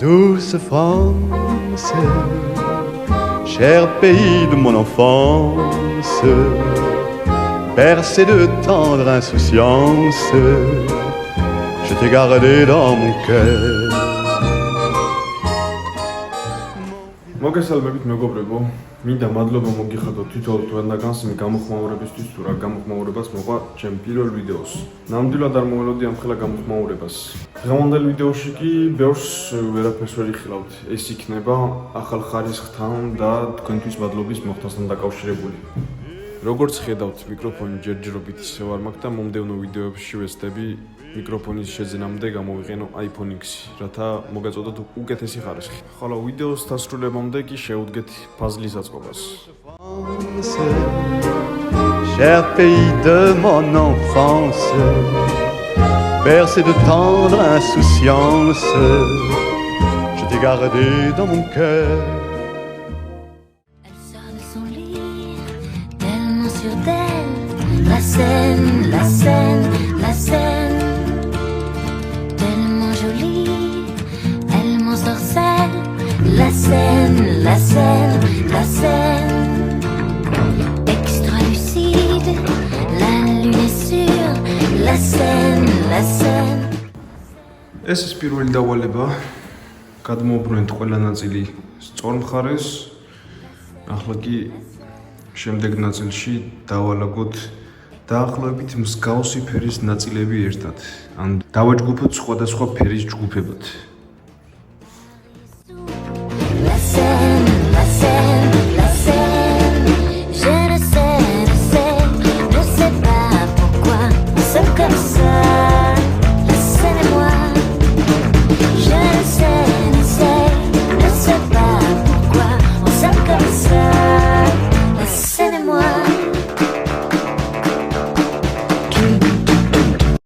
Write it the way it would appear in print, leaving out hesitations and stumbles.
Douce France, cher pays de mon enfance, bercé de tendre insouciance, je t'ai gardé dans mon cœur. მოგესალმებით მეგობრებო, მინდა მადლობა მოგიხადოთ თითოეულ თვენდაგანს იმ გამოხმაურებისთვის თუ რა გამოხმაურებას მოყვა ჩემ პირველ ვიდეოს. ნამდვილად არ მოველოდი ამ ხელა გამოხმაურებას. დღევანდელ ვიდეოში კი ბევრს ვერაფერს ვერ იხილავთ. ეს იქნება ახალ ხარისხთან და თქვენთვის მადლობის მოხდასთან დაკავშირებული. როგორც ხედავთ, მიკროფონი ჯერჯერობით ისე ვარ მაქვს და მომდევნო ვიდეოებში ვეცდები მიკროფონის შეძენამდე გამოვიყენო iPhone X, რათა მოგაწოდოთ უკეთესი ხარისხი. ხოლო ვიდეოს დასრულებამდე კი შევუდგეთ ფაზლის აწყობას. Cher pays de mon enfance, bercé de tendre insouciance, je t'ai gardé dans mon cœur. Elle sort de son lit, tellement sûre d'elle, la scène, la scène, la scène, tellement jolie, elle m'ensorcelle, la scène, la scène, la scène, extra lucide, la lune est sûre, la scène, la scène. ეს ის პირველი დავალება, გადმოუბრუნეთ ყველა ნაწილი სწორ მხარეს. ახლა კი შემდეგ ნაწილში დავალაგოთ დაახლოებით მსგავსი ფერის ნაწილები ერთად. ან დავაჯგუფოთ სხვადასხვა ფერის ჯგუფებად.